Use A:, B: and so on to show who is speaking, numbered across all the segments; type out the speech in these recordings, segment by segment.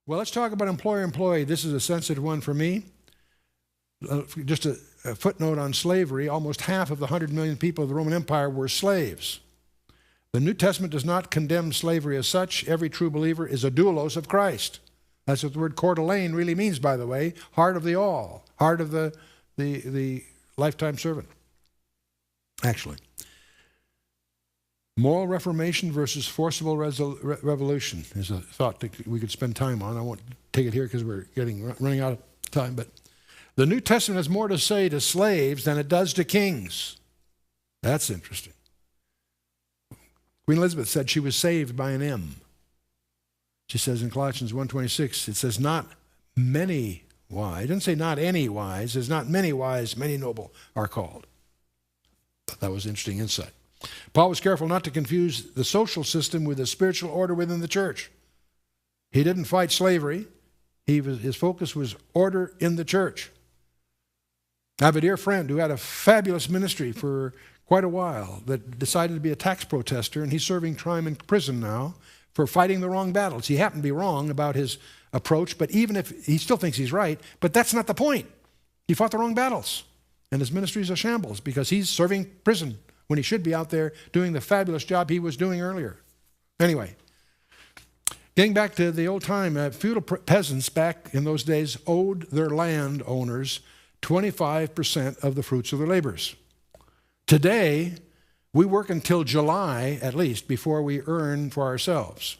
A: Well, let's talk about employer-employee. This is a sensitive one for me. Just a footnote on slavery. Almost half of the 100 million people of the Roman Empire were slaves. The New Testament does not condemn slavery as such. Every true believer is a doulos of Christ. That's what the word Coeur really means, by the way. Heart of the all. Heart of the lifetime servant. Actually. Moral reformation versus forcible revolution is a thought that we could spend time on. I won't take it here because we're running out of time. But the New Testament has more to say to slaves than it does to kings. That's interesting. Queen Elizabeth said she was saved by an M. She says in Colossians 1:26, it says not many wise. It doesn't say not any wise. It says not many wise, many noble are called. That was interesting insight. Paul was careful not to confuse the social system with the spiritual order within the church. He didn't fight slavery. His focus was order in the church. I have a dear friend who had a fabulous ministry for quite a while that decided to be a tax protester, and he's serving time in prison now for fighting the wrong battles. He happened to be wrong about his approach, but even if he still thinks he's right, but that's not the point. He fought the wrong battles, and his ministry is a shambles because he's serving prison when he should be out there doing the fabulous job he was doing earlier. Anyway, getting back to the old time, feudal peasants back in those days owed their land owners 25% of the fruits of their labors. Today, we work until July, at least, before we earn for ourselves.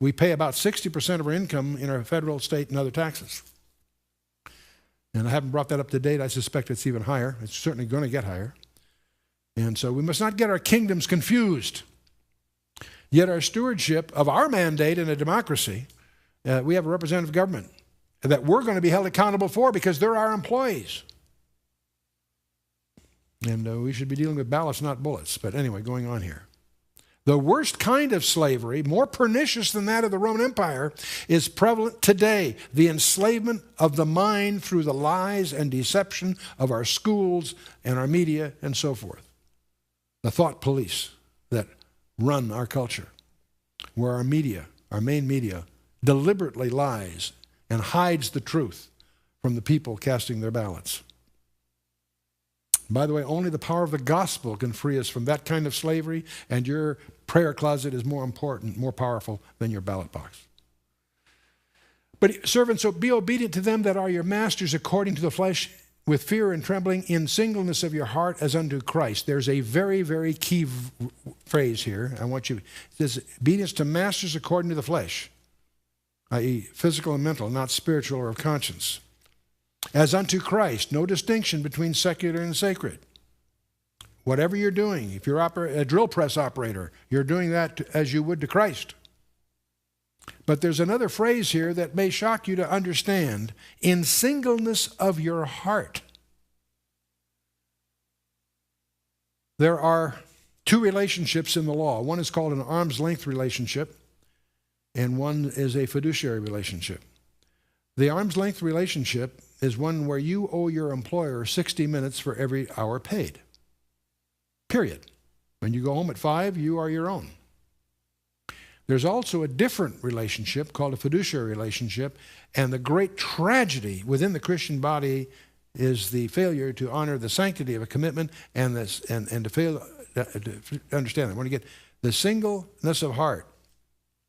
A: We pay about 60% of our income in our federal, state, and other taxes. And I haven't brought that up to date. I suspect it's even higher. It's certainly going to get higher. And so we must not get our kingdoms confused. Yet our stewardship of our mandate in a democracy, we have a representative government that we're going to be held accountable for because they're our employees. And we should be dealing with ballots, not bullets. But anyway, going on here. The worst kind of slavery, more pernicious than that of the Roman Empire, is prevalent today. The enslavement of the mind through the lies and deception of our schools and our media and so forth. The thought police that run our culture, where our media, our main media, deliberately lies and hides the truth from the people casting their ballots. By the way, only the power of the gospel can free us from that kind of slavery, and your prayer closet is more important, more powerful than your ballot box. But servants, so be obedient to them that are your masters according to the flesh, with fear and trembling, in singleness of your heart as unto Christ. There's a very, very key phrase here. I want you, it says, obedience to masters according to the flesh, i.e. physical and mental, not spiritual or of conscience. As unto Christ, no distinction between secular and sacred. Whatever you're doing, if you're a drill press operator, you're doing that as you would to Christ. But there's another phrase here that may shock you to understand. In singleness of your heart. There are two relationships in the law. One is called an arm's length relationship, and one is a fiduciary relationship. The arm's length relationship is one where you owe your employer 60 minutes for every hour paid. Period. When you go home at 5, you are your own. There's also a different relationship called a fiduciary relationship, and the great tragedy within the Christian body is the failure to honor the sanctity of a commitment and to fail to understand that. I want to get the singleness of heart.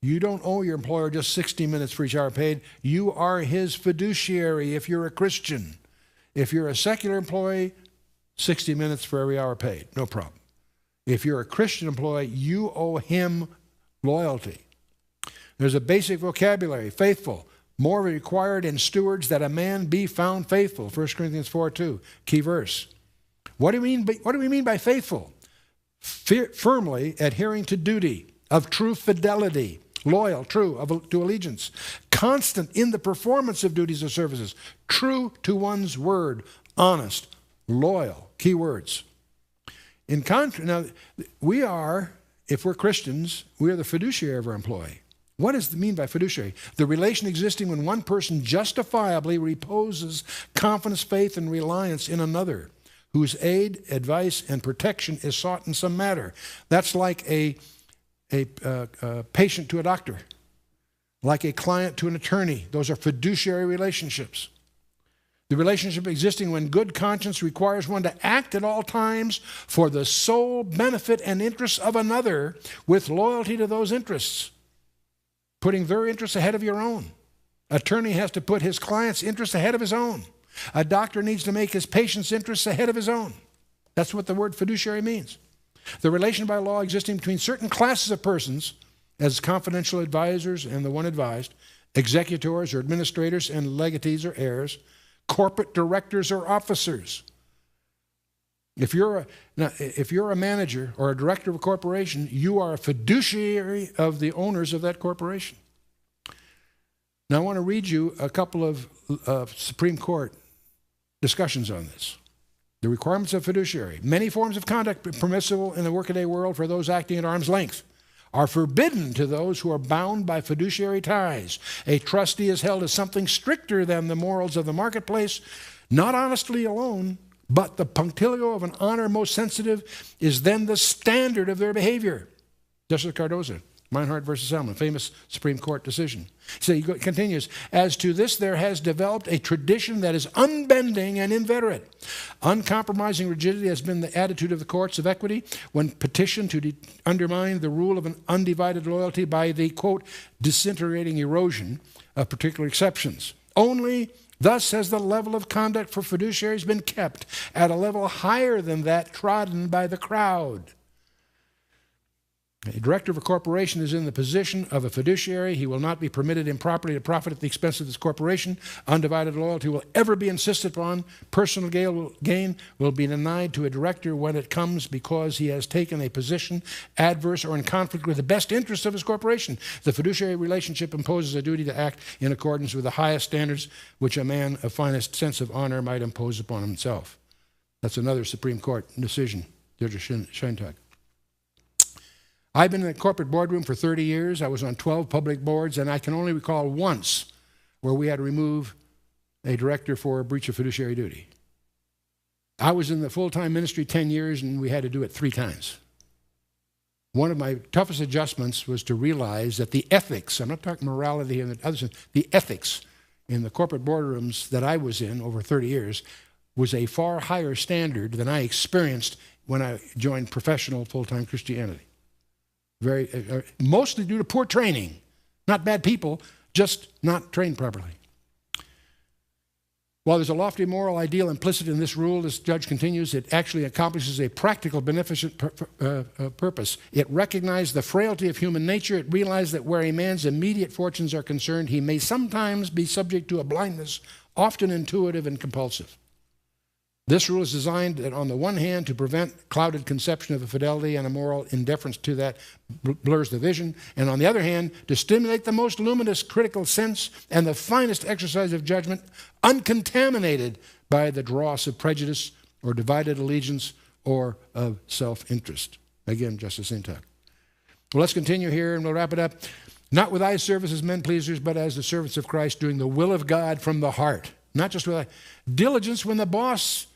A: You don't owe your employer just 60 minutes for each hour paid. You are his fiduciary if you're a Christian. If you're a secular employee, 60 minutes for every hour paid, no problem. If you're a Christian employee, you owe him loyalty. There's a basic vocabulary, faithful. More required in stewards that a man be found faithful. 1 Corinthians 4:2, key verse. What do we mean by faithful? Firmly adhering to duty, of true fidelity, loyal, true, to allegiance, constant in the performance of duties or services, true to one's word, honest, loyal, key words. Now, we are, if we're Christians, we are the fiduciary of our employee. What does it mean by fiduciary? The relation existing when one person justifiably reposes confidence, faith, and reliance in another, whose aid, advice, and protection is sought in some matter. That's like a patient to a doctor. like a client to an attorney. Those are fiduciary relationships. The relationship existing when good conscience requires one to act at all times for the sole benefit and interests of another with loyalty to those interests, putting their interests ahead of your own. Attorney has to put his client's interests ahead of his own. A doctor needs to make his patient's interests ahead of his own. That's what the word fiduciary means. The relation by law existing between certain classes of persons as confidential advisors and the one advised, executors or administrators and legatees or heirs, corporate directors or officers. If you're a manager or a director of a corporation, you are a fiduciary of the owners of that corporation. Now I want to read you a couple of Supreme Court discussions on this. The requirements of fiduciary. Many forms of conduct permissible in the workaday world for those acting at arm's length are forbidden to those who are bound by fiduciary ties. A trustee is held as something stricter than the morals of the marketplace, not honesty alone, but the punctilio of an honor most sensitive is then the standard of their behavior. Justice Cardozo, Meinhardt versus Selman, famous Supreme Court decision. So he continues, as to this there has developed a tradition that is unbending and inveterate. Uncompromising rigidity has been the attitude of the courts of equity when petitioned to undermine the rule of an undivided loyalty by the, quote, disintegrating erosion of particular exceptions. Only thus has the level of conduct for fiduciaries been kept at a level higher than that trodden by the crowd. A director of a corporation is in the position of a fiduciary. He will not be permitted improperly to profit at the expense of this corporation. Undivided loyalty will ever be insisted upon. Personal gain will be denied to a director when it comes because he has taken a position adverse or in conflict with the best interests of his corporation. The fiduciary relationship imposes a duty to act in accordance with the highest standards which a man of finest sense of honor might impose upon himself. That's another Supreme Court decision, Judge Sheintuck. I've been in the corporate boardroom for 30 years. I was on 12 public boards, and I can only recall once where we had to remove a director for a breach of fiduciary duty. I was in the full-time ministry 10 years, and we had to do it 3 times. One of my toughest adjustments was to realize that the ethics, I'm not talking morality and the other, the ethics in the corporate boardrooms that I was in over 30 years was a far higher standard than I experienced when I joined professional full-time Christianity. Mostly due to poor training. Not bad people, just not trained properly. While there's a lofty moral ideal implicit in this rule, this judge continues, it actually accomplishes a practical, beneficent purpose. It recognized the frailty of human nature. It realized that where a man's immediate fortunes are concerned, he may sometimes be subject to a blindness, often intuitive and compulsive. This rule is designed, on the one hand, to prevent clouded conception of a fidelity and a moral indifference to that blurs the vision, and on the other hand, to stimulate the most luminous critical sense and the finest exercise of judgment, uncontaminated by the dross of prejudice or divided allegiance or of self-interest. Again, Justice Sheintuck. Well, let's continue here, and we'll wrap it up. Not with eye service as men pleasers, but as the servants of Christ, doing the will of God from the heart. Not just with diligence when the boss...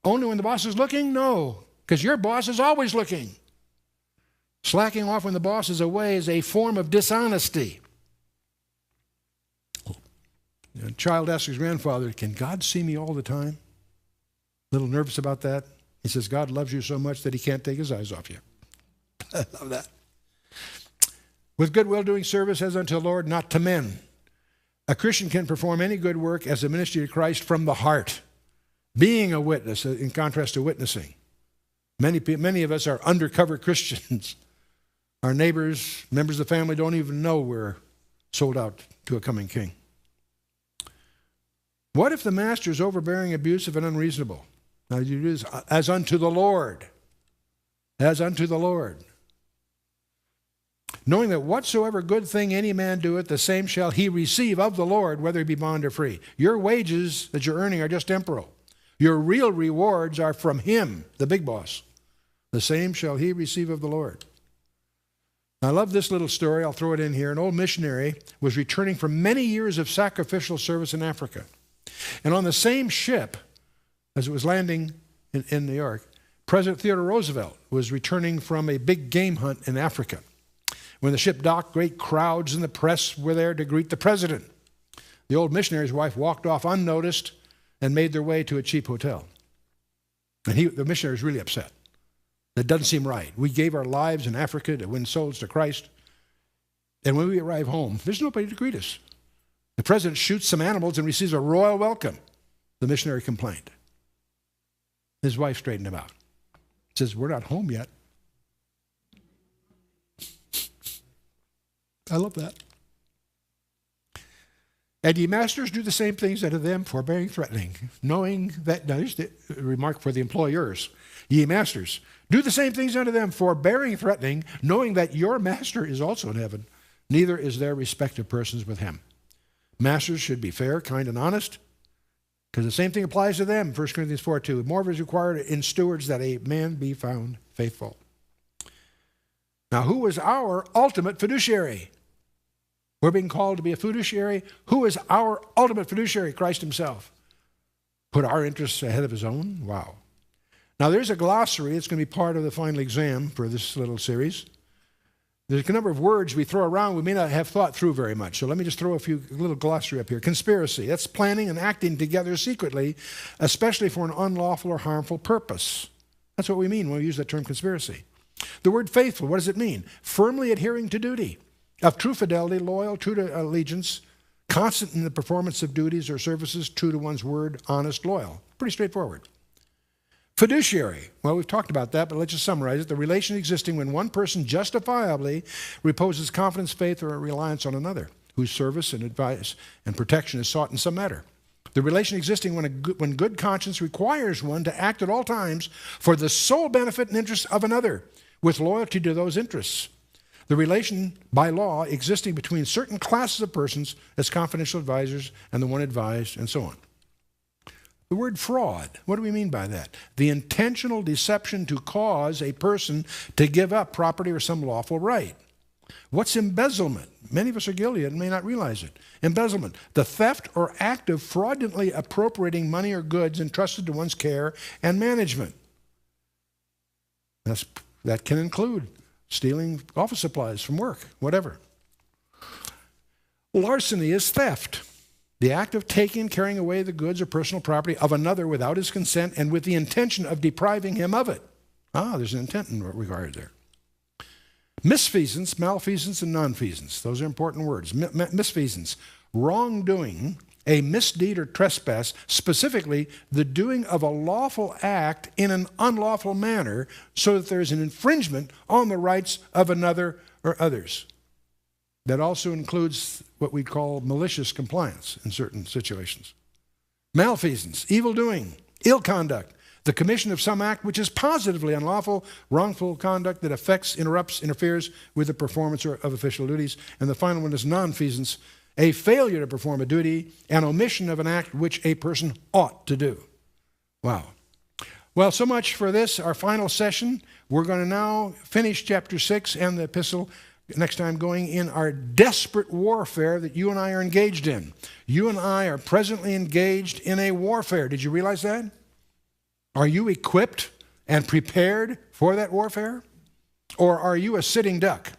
A: Only when the boss is looking? No, because your boss is always looking. Slacking off when the boss is away is a form of dishonesty. A child asks his grandfather, can God see me all the time? A little nervous about that. He says, God loves you so much that he can't take his eyes off you. I love that. With goodwill doing service as unto the Lord, not to men. A Christian can perform any good work as a ministry to Christ from the heart. Being a witness, in contrast to witnessing. Many of us are undercover Christians. Our neighbors, members of the family don't even know we're sold out to a coming king. What if the master is overbearing, abusive, and unreasonable? Now you do this as unto the Lord. As unto the Lord. Knowing that whatsoever good thing any man doeth, the same shall he receive of the Lord, whether he be bond or free. Your wages that you're earning are just temporal. Your real rewards are from him, the big boss. The same shall he receive of the Lord. I love this little story. I'll throw it in here. An old missionary was returning from many years of sacrificial service in Africa. And on the same ship, as it was landing in New York, President Theodore Roosevelt was returning from a big game hunt in Africa. When the ship docked, great crowds in the press were there to greet the president. The old missionary's wife walked off unnoticed and made their way to a cheap hotel. And the missionary was really upset. That doesn't seem right. We gave our lives in Africa to win souls to Christ. And when we arrive home, there's nobody to greet us. The president shoots some animals and receives a royal welcome. The missionary complained. His wife straightened him out. Says, we're not home yet. I love that. And ye masters, do the same things unto them, forbearing, threatening, knowing that, now here's the remark for the employers. Ye masters, do the same things unto them, forbearing, threatening, knowing that your master is also in heaven. Neither is there respect of persons with him. Masters should be fair, kind, and honest, because the same thing applies to them. 1 Corinthians 4:2. More is required in stewards that a man be found faithful. Now, who is our ultimate fiduciary? We're being called to be a fiduciary. Who is our ultimate fiduciary? Christ himself. Put our interests ahead of his own? Wow. Now, there's a glossary. It's going to be part of the final exam for this little series. There's a number of words we throw around we may not have thought through very much. So let me just throw a little glossary up here. Conspiracy. That's planning and acting together secretly, especially for an unlawful or harmful purpose. That's what we mean when we use that term conspiracy. The word faithful, what does it mean? Firmly adhering to duty, of true fidelity, loyal, true to allegiance, constant in the performance of duties or services, true to one's word, honest, loyal. Pretty straightforward. Fiduciary. Well, we've talked about that, but let's just summarize it. The relation existing when one person justifiably reposes confidence, faith, or reliance on another, whose service and advice and protection is sought in some matter. The relation existing when good conscience requires one to act at all times for the sole benefit and interest of another, with loyalty to those interests. The relation by law existing between certain classes of persons as confidential advisors and the one advised, and so on. The word fraud, what do we mean by that? The intentional deception to cause a person to give up property or some lawful right. What's embezzlement? Many of us are guilty and may not realize it. Embezzlement, the theft or act of fraudulently appropriating money or goods entrusted to one's care and management. That can include stealing office supplies from work, whatever. Larceny is theft. The act of taking, carrying away the goods or personal property of another without his consent and with the intention of depriving him of it. There's an intent in regard there. Misfeasance, malfeasance, and nonfeasance. Those are important words. Misfeasance, wrongdoing, a misdeed or trespass, specifically the doing of a lawful act in an unlawful manner so that there's an infringement on the rights of another or others. That also includes what we call malicious compliance in certain situations. Malfeasance, evil doing, ill conduct, the commission of some act which is positively unlawful, wrongful conduct that affects, interrupts, interferes with the performance of official duties. And the final one is nonfeasance, a failure to perform a duty, an omission of an act which a person ought to do. Wow. Well, so much for this, our final session. We're going to now finish chapter 6 and the epistle next time, going in our desperate warfare that you and I are engaged in. You and I are presently engaged in a warfare. Did you realize that? Are you equipped and prepared for that warfare? Or are you a sitting duck?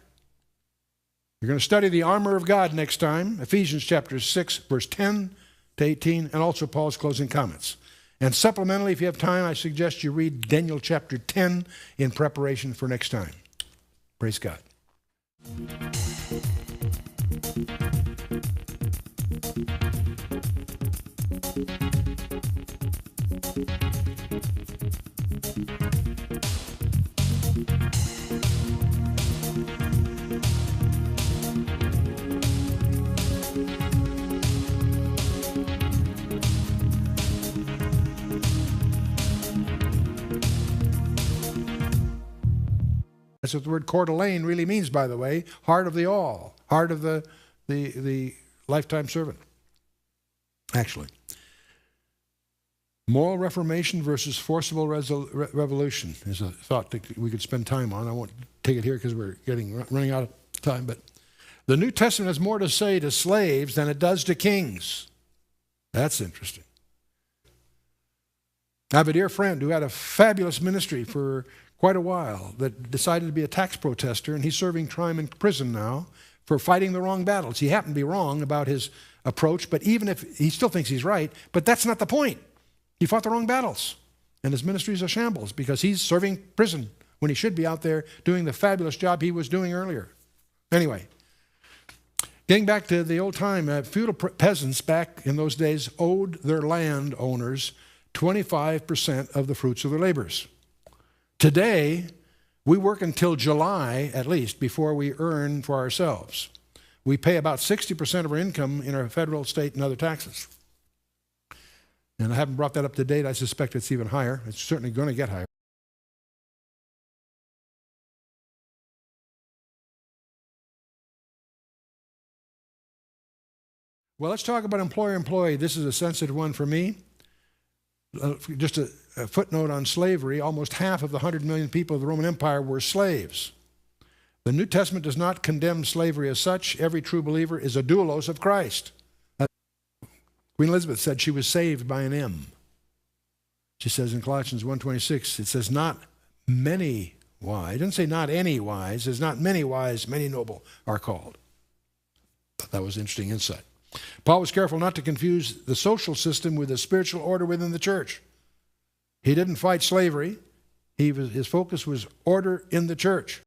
A: You're going to study the armor of God next time, Ephesians chapter 6, verse 10 to 18, and also Paul's closing comments. And supplementally, if you have time, I suggest you read Daniel chapter 10 in preparation for next time. Praise God. That's what the word Coeur d'Alene really means, by the way. Heart of the all. Heart of the lifetime servant. Actually. Moral reformation versus forcible revolution is a thought that we could spend time on. I won't take it here because we're running out of time. But the New Testament has more to say to slaves than it does to kings. That's interesting. I have a dear friend who had a fabulous ministry for quite a while that decided to be a tax protester, and he's serving time in prison now for fighting the wrong battles. He happened to be wrong about his approach, but even if he still thinks he's right, but that's not the point. He fought the wrong battles, and his ministry is a shambles because he's serving prison when he should be out there doing the fabulous job he was doing earlier. Anyway, getting back to the old time, feudal peasants back in those days owed their landowners 25% of the fruits of their labors. Today, we work until July, at least, before we earn for ourselves. We pay about 60% of our income in our federal, state, and other taxes. And I haven't brought that up to date. I suspect it's even higher. It's certainly going to get higher. Well, let's talk about employer-employee. This is a sensitive one for me. Just a footnote on slavery. Almost half of the 100 million people of the Roman Empire were slaves. The New Testament does not condemn slavery as such. Every true believer is a doulos of Christ. Queen Elizabeth said she was saved by an M. She says in Colossians 1:26, it says not many wise. It doesn't say not any wise. It says not many wise, many noble are called. That was interesting insight. Paul was careful not to confuse the social system with the spiritual order within the church. He didn't fight slavery. His focus was order in the church.